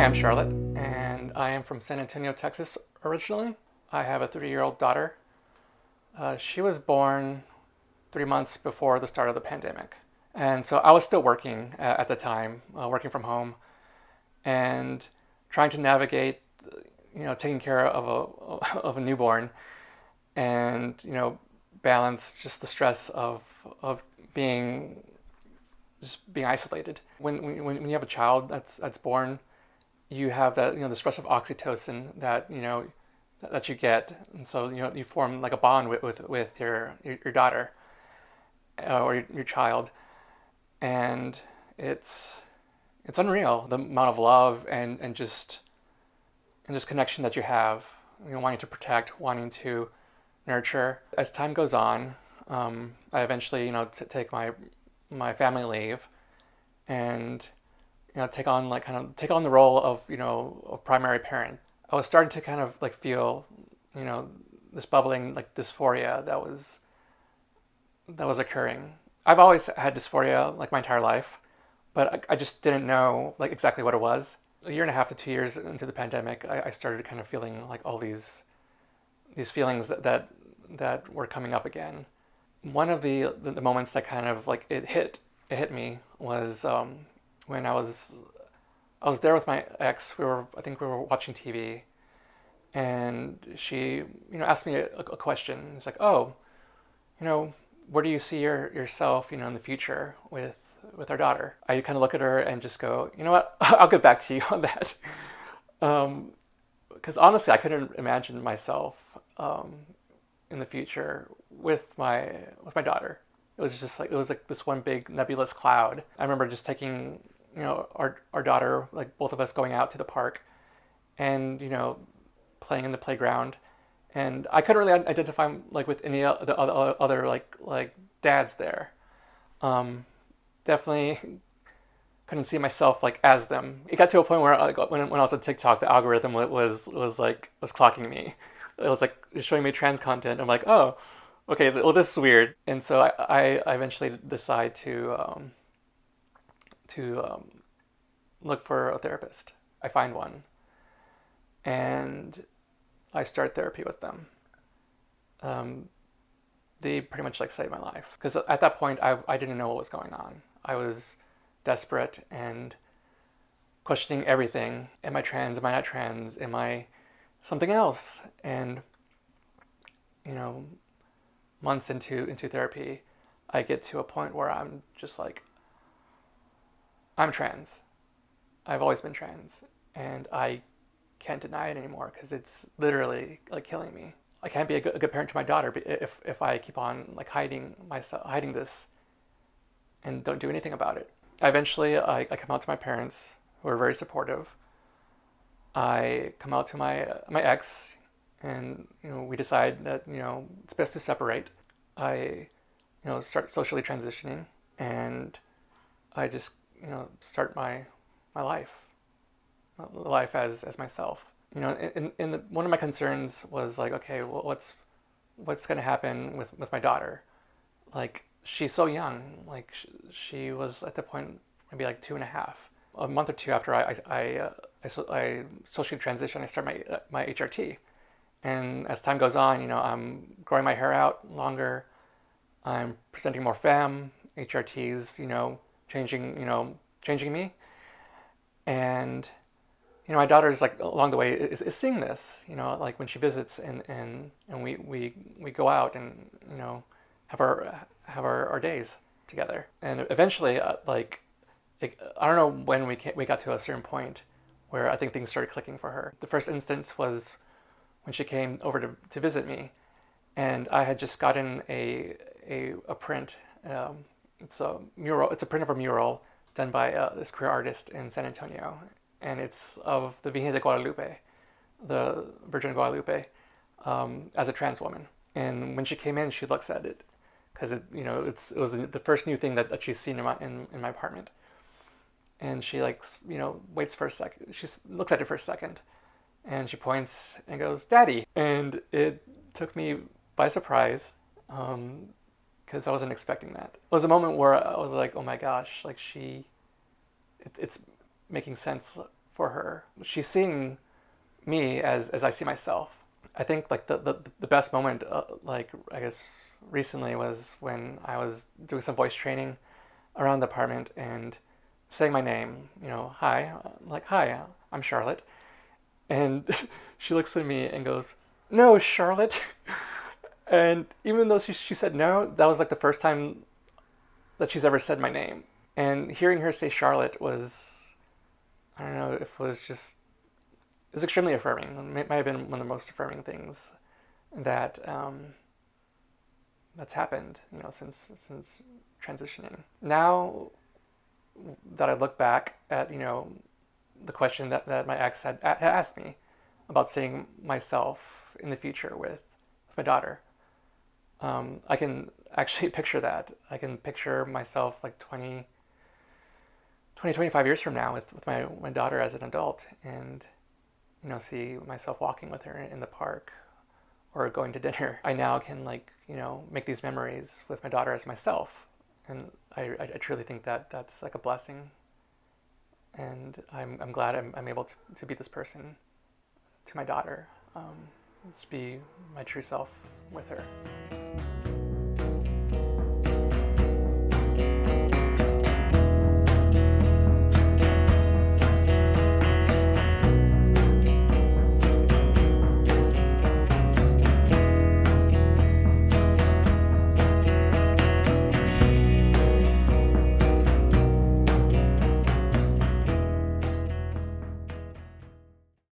I'm Charlotte, and I am from San Antonio, Texas originally. I have a 3-year-old daughter. She was born 3 months before the start of the pandemic. And so I was still working at the time, working from home, and trying to navigate, taking care of a newborn, and balance just the stress of being being isolated. When you have a child that's born, you have that the stress of oxytocin that you get, and so you form like a bond with your daughter or your child, and it's it's unreal the amount of love and just connection that you have, wanting to protect, wanting to nurture. As time goes on, I eventually take my family leave and take on take on the role of a primary parent. I was starting to kind of like feel this bubbling like dysphoria that was occurring. I've always had dysphoria like my entire life, but I just didn't know like exactly what it was. A year and a half to 2 years into the pandemic, I started kind of feeling like all these feelings that were coming up again. One of the moments that kind of like it hit me was when I was there with my ex. I think we were watching TV, and she asked me a question. It's like, oh, where do you see yourself in the future with our daughter? I kind of look at her and just go, you know what, I'll get back to you on that. Because honestly, I couldn't imagine myself in the future with my daughter. It was like this one big nebulous cloud. I remember just taking our daughter, like both of us, going out to the park and playing in the playground, and I couldn't really identify like with any of the other like dads there. Definitely couldn't see myself like as them. It got to a point where like, when I was on TikTok, the algorithm was clocking me. It was like showing me trans content. I'm like, oh, okay, well this is weird. And so I eventually decide to look for a therapist. I find one, and I start therapy with them. They pretty much like saved my life, because at that point I didn't know what was going on. I was desperate and questioning everything. Am I trans? Am I not trans? Am I something else? And you know, months into therapy, I get to a point where I'm just like, I'm trans. I've always been trans, and I can't deny it anymore because it's literally like killing me. I can't be a good parent to my daughter if I keep on like hiding this, and don't do anything about it. Eventually, I come out to my parents, who are very supportive. I come out to my ex, and we decide that it's best to separate. I start socially transitioning, and I just start my life as myself. One of my concerns was like, okay, well, what's going to happen with my daughter? Like, she's so young. Like, she was at the point maybe like 2.5. A month or two after I socially transitioned, I start my HRT, and as time goes on, I'm growing my hair out longer. I'm presenting more femme. HRTs, changing me, and my daughter's like along the way is seeing this, like when she visits, and we go out and have our days together, and eventually I don't know when we got to a certain point where I think things started clicking for her. The first instance was when she came over to visit me, and I had just gotten a print. It's a mural. It's a print of a mural done by this queer artist in San Antonio, and it's of the Virgen de Guadalupe, the Virgin of Guadalupe, as a trans woman. And when she came in, she looks at it because it was the first new thing that she's seen in my apartment, and she waits for a second. She looks at it for a second, and she points and goes, "Daddy," and it took me by surprise. Because I wasn't expecting that. It was a moment where I was like, oh my gosh, like it's making sense for her. She's seeing me as I see myself. I think like the best moment, like I guess recently, was when I was doing some voice training around the apartment and saying my name. You know, hi, like hi, I'm Charlotte, and she looks at me and goes, "No, Charlotte." And even though she said no, that was like the first time that she's ever said my name. And hearing her say Charlotte was, I don't know if it was just, it was extremely affirming. It might have been one of the most affirming things that that's happened, you know, since transitioning. Now that I look back at, you know, the question that my ex had asked me about seeing myself in the future with my daughter, I can actually picture that. I can picture myself like 25 years from now with my daughter as an adult, and, you know, see myself walking with her in the park or going to dinner. I now can, like, you know, make these memories with my daughter as myself. And I truly think that that's like a blessing. And I'm glad I'm able to be this person to my daughter, to be my true self with her.